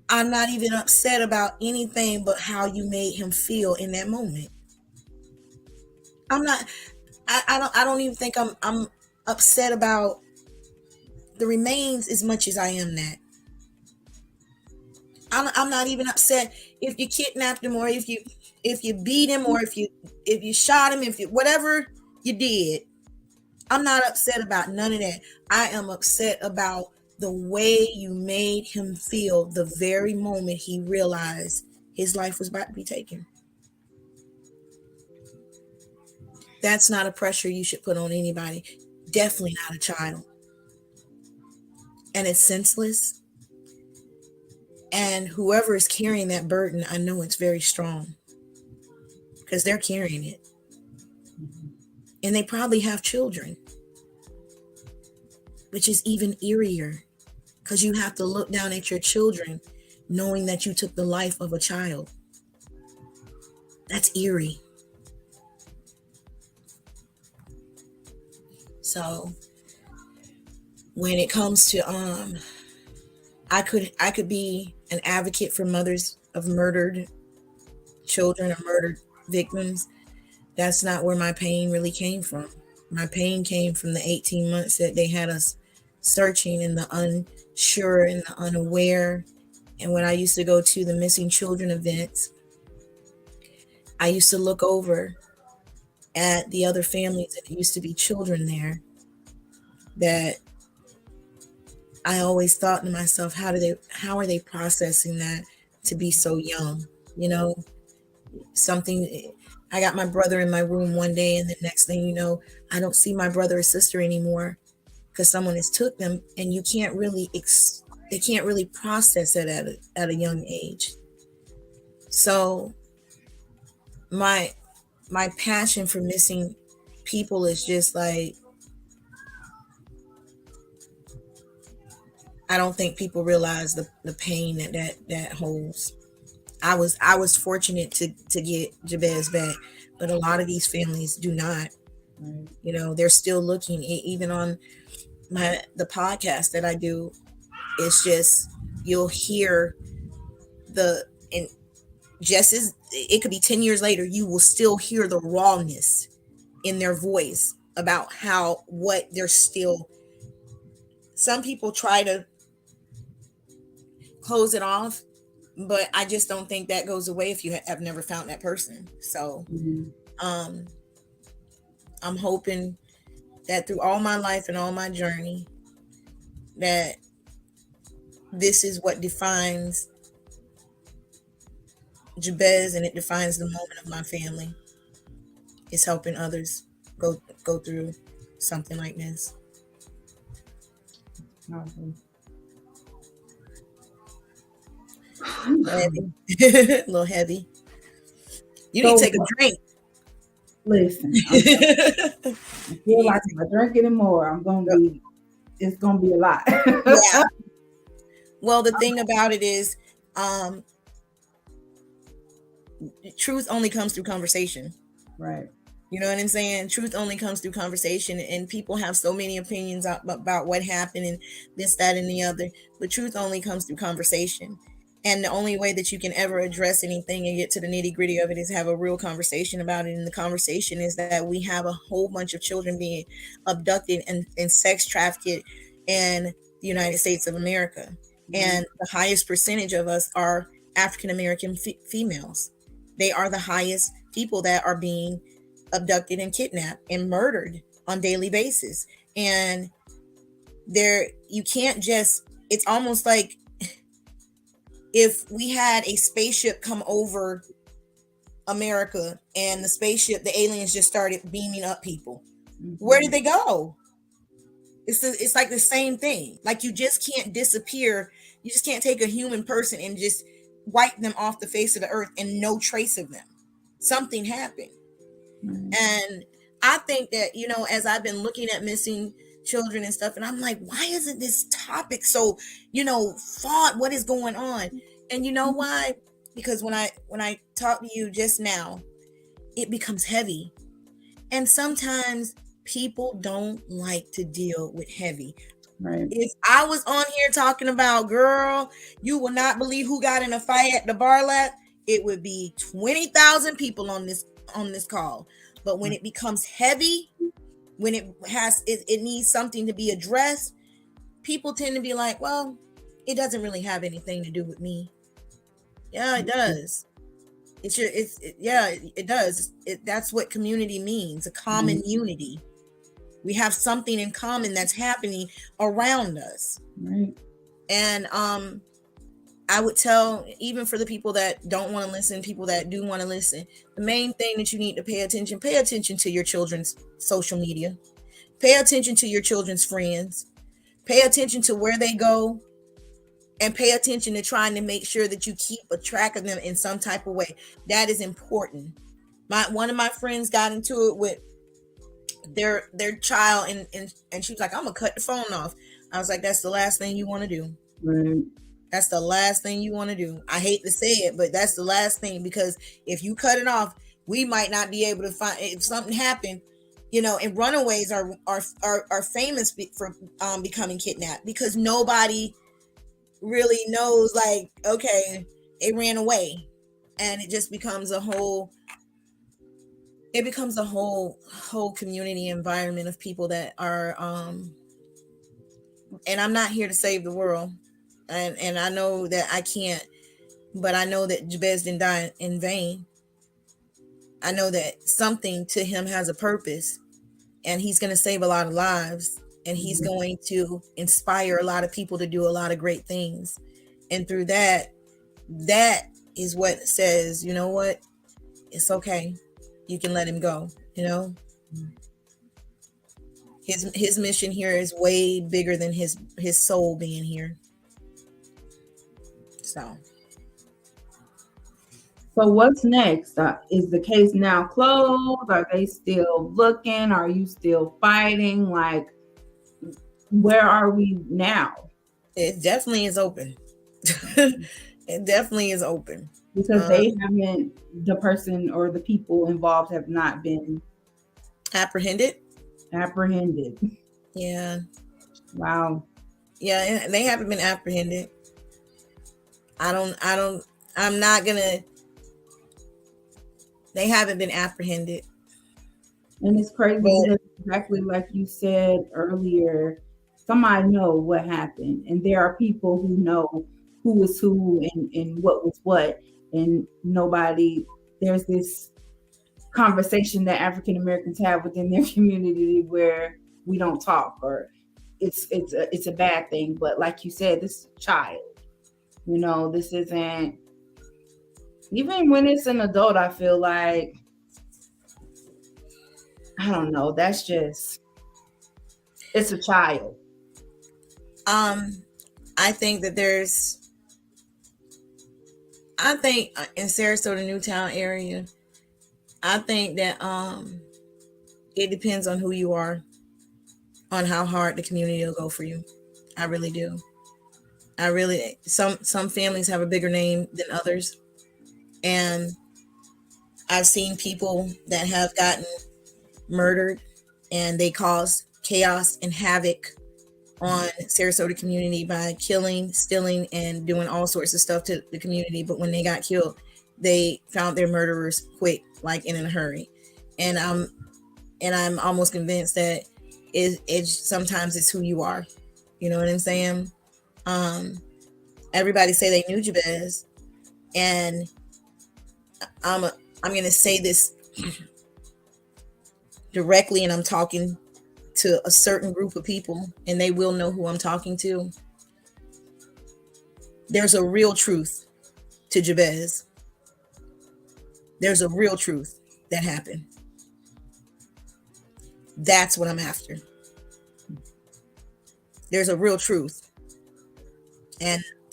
I'm not even upset about anything but how you made him feel in that moment. I'm not, I don't even think I'm upset about the remains as much as I am that. I'm not even upset if you kidnapped him, or if you beat him, or if you shot him, if you whatever you did. I'm not upset about none of that. I am upset about the way you made him feel the very moment he realized his life was about to be taken. That's not a pressure you should put on anybody. Definitely not a child. And it's senseless. And whoever is carrying that burden, I know it's very strong, because they're carrying it. And they probably have children, which is even eerier, because you have to look down at your children knowing that you took the life of a child. That's eerie. So when it comes to I could be an advocate for mothers of murdered children or murdered victims. That's not where my pain really came from. My pain came from the 18 months that they had us searching, and the unsure and the unaware. And when I used to go to the missing children events, I used to look over at the other families, and there used to be children there that I always thought to myself, how are they processing that to be so young? You know, I got my brother in my room one day, and the next thing you know, I don't see my brother or sister anymore because someone has took them, and they can't really process it at a young age. So my passion for missing people is just like, I don't think people realize the pain that holds. I was fortunate to get Jabez back, but a lot of these families do not. Right. You know, they're still looking. Even on the podcast that I do, it's just, you'll hear and just as it could be 10 years later, you will still hear the rawness in their voice about what they're still. Some people try to close it off, but I just don't think that goes away if you have never found that person. So I'm hoping that through all my life and all my journey, that this is what defines Jabez, and it defines the moment of my family, is helping others go through something like this. Awesome. Heavy. A little heavy. You need to take a drink. Listen, I feel like if I drink anymore, it's gonna be a lot. Yeah. Well, the thing about it is, truth only comes through conversation. Right. You know what I'm saying? Truth only comes through conversation, and people have so many opinions about what happened and this, that, and the other. But truth only comes through conversation. And the only way that you can ever address anything and get to the nitty gritty of it is have a real conversation about it. And the conversation is that we have a whole bunch of children being abducted and sex trafficked in the United States of America. Mm-hmm. And the highest percentage of us are African-American females. They are the highest people that are being abducted and kidnapped and murdered on a daily basis. And you can't just, it's almost like if we had a spaceship come over America and the aliens just started beaming up people. Mm-hmm. Where did they go? It's like the same thing. Like, you just can't disappear. You just can't take a human person and just wipe them off the face of the earth and no trace of them. Something happened. Mm-hmm. And I think that, as I've been looking at missing children and stuff, and I'm like, why isn't this topic so, fought? What is going on? And you know why? Because when I talked to you just now, it becomes heavy. And sometimes people don't like to deal with heavy. Right. If I was on here talking about, girl, you will not believe who got in a fight at the bar lap, it would be 20,000 people on this call. But when it becomes heavy, when it needs something to be addressed, people tend to be like, well, it doesn't really have anything to do with me. Yeah, it does. It does. That's what community means, a common unity. We have something in common that's happening around us. Right. And I would tell, even for the people that don't want to listen, people that do want to listen, the main thing that you need to pay attention to your children's social media. Pay attention to your children's friends. Pay attention to where they go. And pay attention to trying to make sure that you keep a track of them in some type of way. That is important. One of my friends got into it with their child, and she was like, I'm gonna cut the phone off. I was like, that's the last thing you want to do. Right. That's the last thing you want to do. I hate to say it, but that's the last thing, because if you cut it off, we might not be able to find, if something happened, and runaways are famous for becoming kidnapped, because nobody really knows, like, okay, they ran away, and it just becomes a whole community environment of people that are and I'm not here to save the world, and I know that I can't, but I know that Jabez didn't die in vain. I know that something to him has a purpose, and he's going to save a lot of lives, and he's going to inspire a lot of people to do a lot of great things. And through that is what says, you know what? It's okay. You can let him go, His mission here is way bigger than his soul being here. So what's next? Is the case now closed? Are they still looking? Are you still fighting? Like, where are we now? It definitely is open. It definitely is open. Because the person or the people involved have not been apprehended. Yeah. Wow. Yeah, they haven't been apprehended. They haven't been apprehended. And it's crazy because exactly like you said earlier, somebody know what happened, and there are people who know who was who and what was what, and there's this conversation that African Americans have within their community where we don't talk, or it's a bad thing. But like you said, this is a child. This isn't, even when it's an adult, I feel like, I don't know, it's a child. I think that in Sarasota, Newtown area, I think that it depends on who you are, on how hard the community will go for you. I really do. Some families have a bigger name than others. And I've seen people that have gotten murdered, and they caused chaos and havoc on Sarasota community by killing, stealing, and doing all sorts of stuff to the community. But when they got killed, they found their murderers quick, like in a hurry. And I'm almost convinced that sometimes it's who you are. You know what I'm saying? Everybody say they knew Jabez, and I'm going to say this directly, and I'm talking to a certain group of people, and they will know who I'm talking to. There's a real truth to Jabez. There's a real truth that happened. That's what I'm after. There's a real truth. And the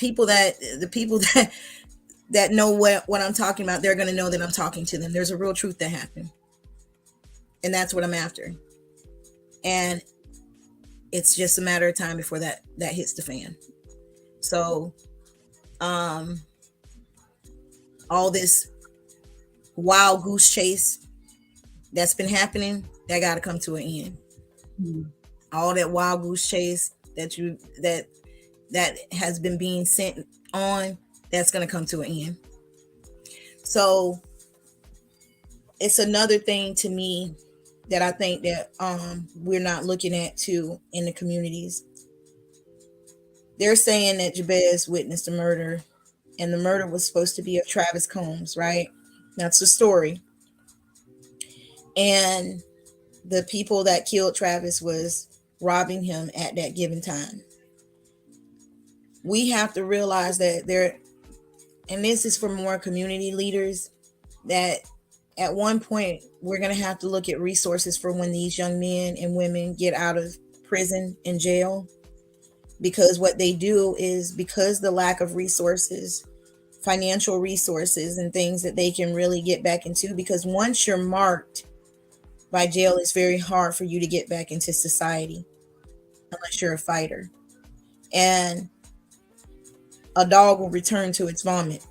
people that know what I'm talking about, they're going to know that I'm talking to them. There's a real truth that happened. And that's what I'm after. And it's just a matter of time before that hits the fan. So, all this wild goose chase that's been happening, that got to come to an end. Mm-hmm. All that wild goose chase that has been being sent on, that's going to come to an end. So it's another thing to me that I think that we're not looking at too in the communities. They're saying that Jabez witnessed a murder, and the murder was supposed to be of Travis Combs, right? That's the story. And the people that killed Travis was robbing him at that given time. We have to realize that there, and this is for more community leaders, that at one point we're going to have to look at resources for when these young men and women get out of prison and jail, because what they do is, because the lack of resources, financial resources and things that they can really get back into, because once you're marked by jail, it's very hard for you to get back into society unless you're a fighter. And a dog will return to its vomit.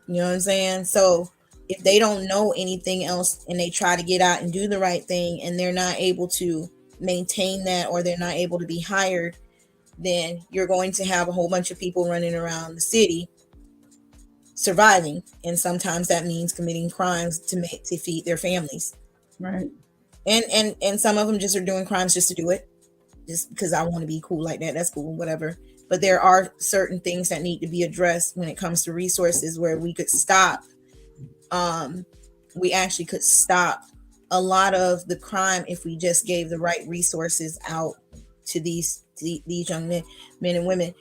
You know what I'm saying? So if they don't know anything else and they try to get out and do the right thing and they're not able to maintain that, or they're not able to be hired, then you're going to have a whole bunch of people running around the city surviving. And sometimes that means committing crimes to feed their families. Right. And some of them just are doing crimes just to do it, just because I want to be cool like that. That's cool, whatever. But there are certain things that need to be addressed when it comes to resources, where we could stop. We actually could stop a lot of the crime if we just gave the right resources out to these young men and women.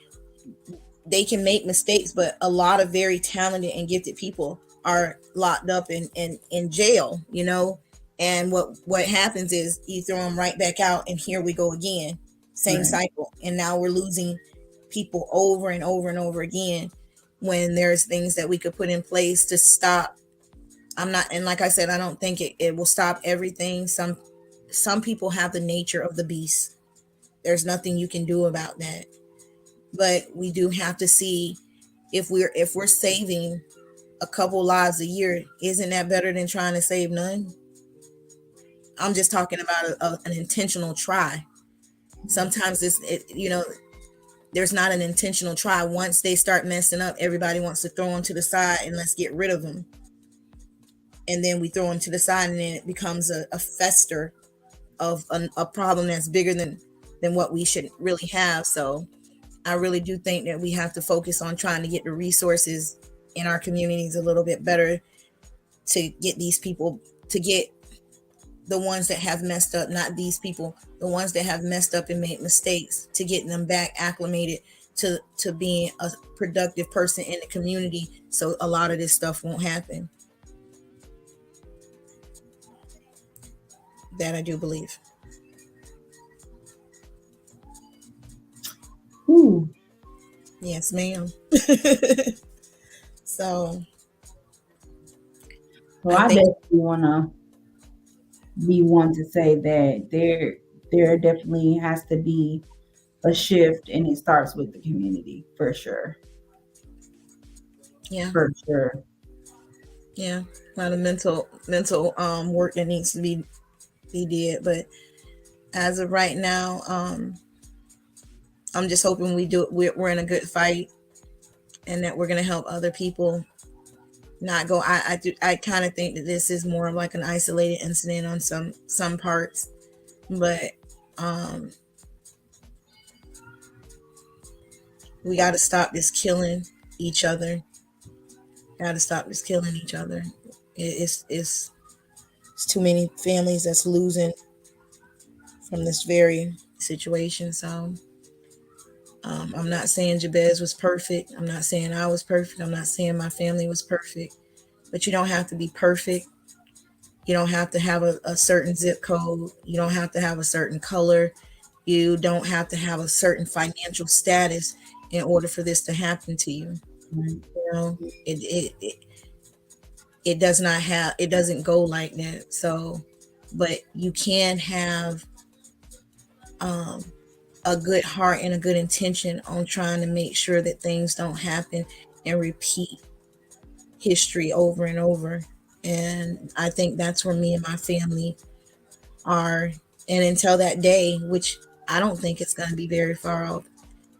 They can make mistakes, but a lot of very talented and gifted people are locked up in jail, you know. And what happens is you throw them right back out, and here we go again, same cycle. And now we're losing people over and over and over again, when there's things that we could put in place to stop. And like I said, I don't think it will stop everything. Some people have the nature of the beast. There's nothing you can do about that. But we do have to see, if we're saving a couple lives a year, isn't that better than trying to save none? I'm just talking about an intentional try. Sometimes there's not an intentional try. Once they start messing up, everybody wants to throw them to the side and let's get rid of them. And then we throw them to the side, and then it becomes a fester of a problem that's bigger than what we should really have. So I really do think that we have to focus on trying to get the resources in our communities a little bit better, to get these people, to get the ones that have messed up, not these people, the ones that have messed up and made mistakes, to get them back acclimated to being a productive person in the community, so a lot of this stuff won't happen. That I do believe. Ooh. Yes, ma'am. So I definitely want to be one to say that there definitely has to be a shift, and it starts with the community, for sure. Yeah, for sure. Yeah, a lot of mental work that needs to be did. But as of right now, I'm just hoping we're in a good fight, and that we're gonna help other people not go. I kind of think that this is more of like an isolated incident on some parts, but we got to stop this killing each other. It's too many families that's losing from this very situation. So I'm not saying Jabez was perfect. I'm not saying I was perfect. I'm not saying my family was perfect. But you don't have to be perfect. You don't have to have a certain zip code. You don't have to have a certain color. You don't have to have a certain financial status in order for this to happen to you. You know, it doesn't go like that. So, but you can have a good heart and a good intention on trying to make sure that things don't happen and repeat history over and over. And I think that's where me and my family are. And until that day, which I don't think it's going to be very far off,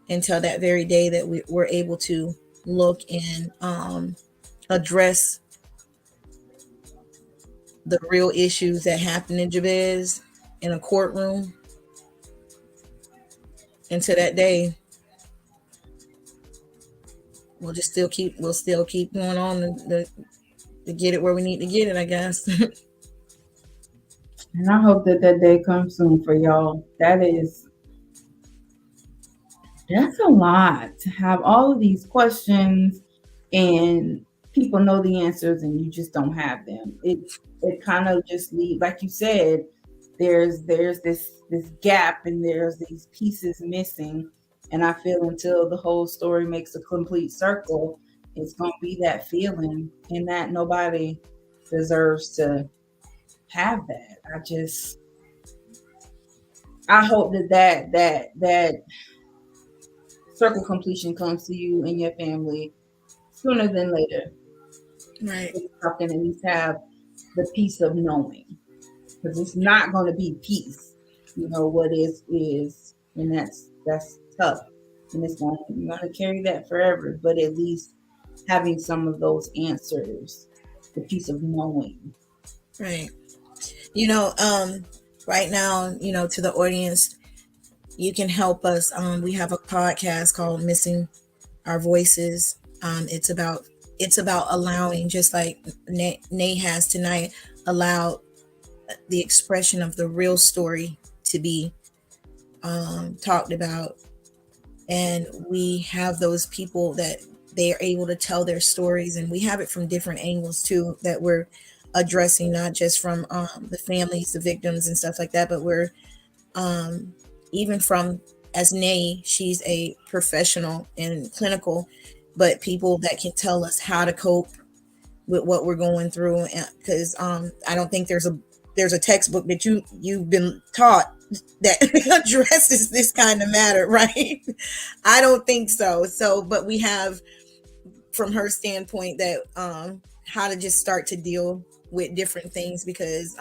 until that very day that we're able to look and address the real issues that happen in Jabez in a courtroom. Until that day, we'll still keep going on to get it where we need to get it, I guess. And I hope that that day comes soon for y'all. That's a lot to have all of these questions and people know the answers and you just don't have them. It kind of just leave, like you said, there's this gap and there's these pieces missing. And I feel until the whole story makes a complete circle, it's gonna be that feeling, and that nobody deserves to have that. I hope that circle completion comes to you and your family sooner than later. Right. So you can at least have the peace of knowing, because it's not going to be peace. You know what is, and that's tough, and you're going to carry that forever. But at least having some of those answers, the peace of knowing. Right. You know, right now, to the audience, you can help us. We have a podcast called Missing Our Voices. It's about allowing, just like Nay has tonight, allow the expression of the real story to be talked about. And we have those people that they are able to tell their stories, and we have it from different angles too, that we're addressing, not just from the families, the victims and stuff like that, but we're um, even from, as Nay, she's a professional and clinical, but people that can tell us how to cope with what we're going through. Because I don't think there's a textbook that you've been taught that addresses this kind of matter, right? I don't think so. So, but we have, from her standpoint, that how to just start to deal with different things, because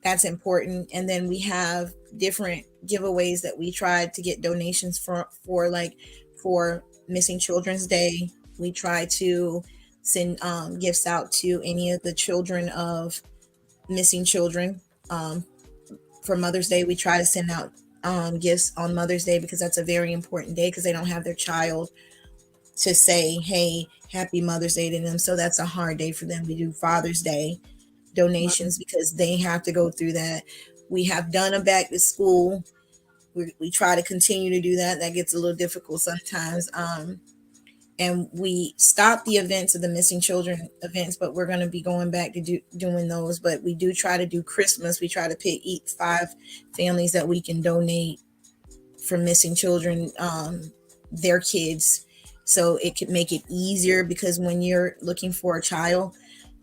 that's important. And then we have different giveaways that we tried to get donations for like for Missing Children's Day. We try to send gifts out to any of the children of missing children. For Mother's Day, we try to send out gifts on Mother's Day, because that's a very important day, because they don't have their child to say, hey, happy Mother's Day to them. So that's a hard day for them. We do Father's Day donations because they have to go through that. We have done a back to school. We try to continue to do that. That gets a little difficult sometimes. And we stopped the events of the missing children events, but we're going to be going back to doing those. But we do try to do Christmas. We try to pick each 5 families that we can donate for missing children, their kids, so it could make it easier, because when you're looking for a child,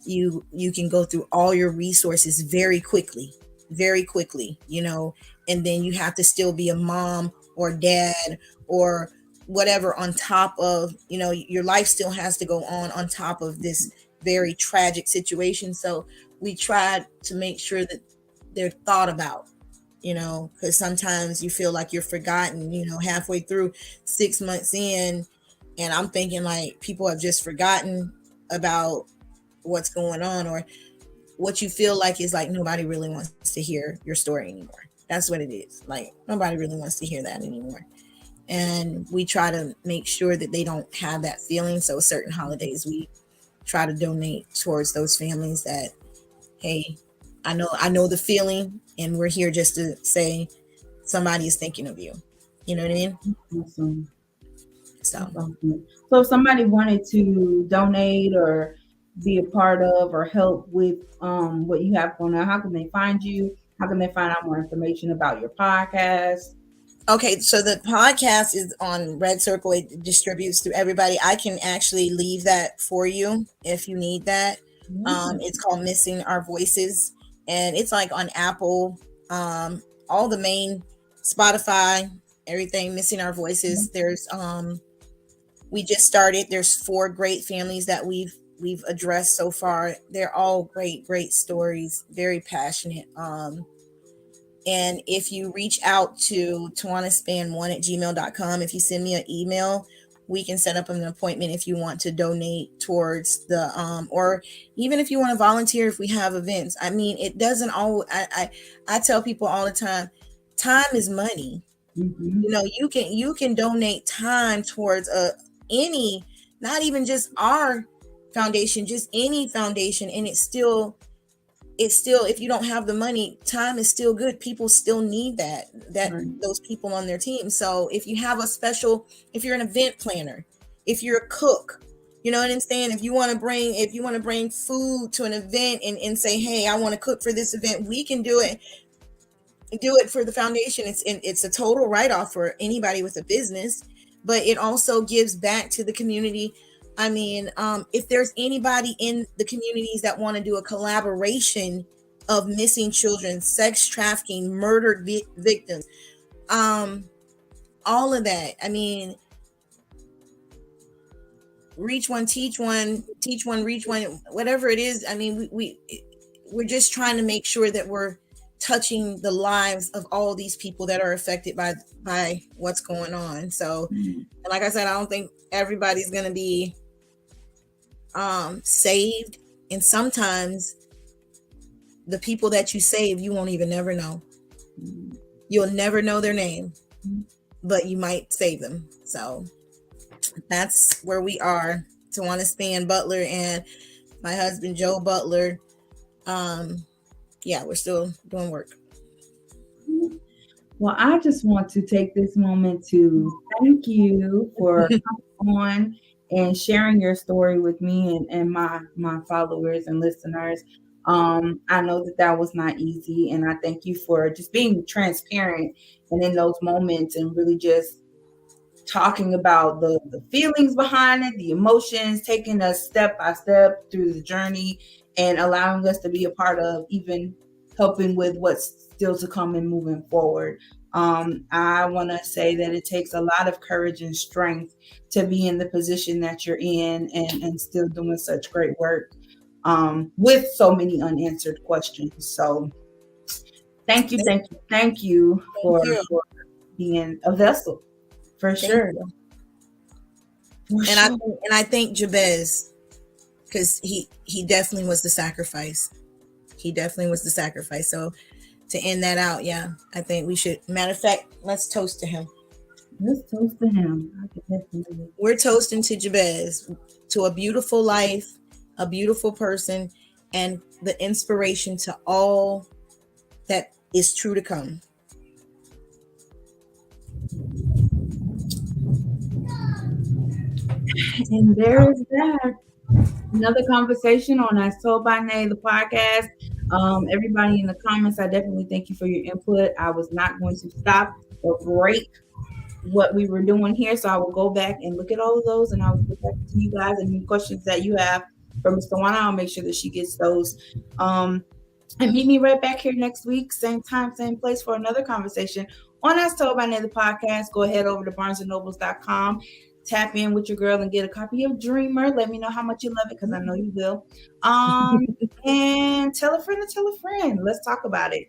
you can go through all your resources very quickly, and then you have to still be a mom or dad or whatever on top of, your life still has to go on top of this very tragic situation. So we tried to make sure that they're thought about, because sometimes you feel like you're forgotten, halfway through, 6 months in, and I'm thinking like people have just forgotten about what's going on, or what you feel like is like nobody really wants to hear your story anymore. That's what it is. Like nobody really wants to hear that anymore. And we try to make sure that they don't have that feeling. So certain holidays we try to donate towards those families that, hey, I know the feeling, and we're here just to say somebody is thinking of you. You know what I mean? Awesome. So Awesome. So if somebody wanted to donate or be a part of or help with what you have going on, how can they find you? How can they find out more information about your podcast? okay, so the podcast is on Red Circle. It distributes to everybody. I can actually leave that for you if you need that. Yeah. It's called Missing Our Voices, and it's like on Apple, all the main, Spotify, everything. Missing Our Voices. We just started. There's 4 great families that we've we've addressed so far, they're all great stories, very passionate. And if you reach out to tawannaspann1@gmail.com, if you send me an email, we can set up an appointment if you want to donate towards the or even if you want to volunteer if we have events. I mean, it doesn't always, I tell people all the time is money. Mm-hmm. You know, you can donate time towards any, not even just our foundation, just any foundation, and it's still, if you don't have the money, time is still good. People still need that Right. those people on their team. So if you have a special, if you're an event planner, if you're a cook, you know what I'm saying, if you want to bring food to an event and say, hey, I want to cook for this event, we can do it for the foundation. It's a total write-off for anybody with a business, but it also gives back to the community. I mean, if there's anybody in the communities that want to do a collaboration of missing children, sex trafficking, murdered victims, all of that. I mean, reach one, teach one, reach one, whatever it is. I mean, we're just trying to make sure that we're touching the lives of all these people that are affected by what's going on. So, like I said, I don't think everybody's going to be saved, and sometimes the people that you save, you won't even never know. You'll never know their name, but you might save them. So that's where we are. Tawanna Spann-Butler and my husband Joe Butler. Yeah, we're still doing work. Well, I just want to take this moment to thank you for coming on and sharing your story with me and my followers and listeners. I know that was not easy, and I thank you for just being transparent and in those moments and really just talking about the feelings behind it, the emotions, taking us step by step through the journey and allowing us to be a part of even helping with what's still to come and moving forward. I want to say that it takes a lot of courage and strength to be in the position that you're in and still doing such great work with so many unanswered questions. So thank you for being a vessel. For sure. And I thank Jabez, because he definitely was the sacrifice. He definitely was the sacrifice. So to end that out, yeah, I think we should. Matter of fact, let's toast to him. Let's toast to him. We're toasting to Jabez, to a beautiful life, a beautiful person, and the inspiration to all that is true to come. And there's that. Another conversation on As Told by Nay, the podcast. Everybody in the comments, I definitely thank you for your input. I was not going to stop or break what we were doing here, so I will go back and look at all of those, and I will get back to you guys and any questions that you have for Ms. Tawanna. I'll make sure that she gets those. And meet me right back here next week, same time, same place, for another conversation on As Told by Nay, the podcast. Go ahead over to barnesandnobles.com. Tap in with your girl and get a copy of Dreamer. Let me know how much you love it, because I know you will. And tell a friend to tell a friend. Let's talk about it.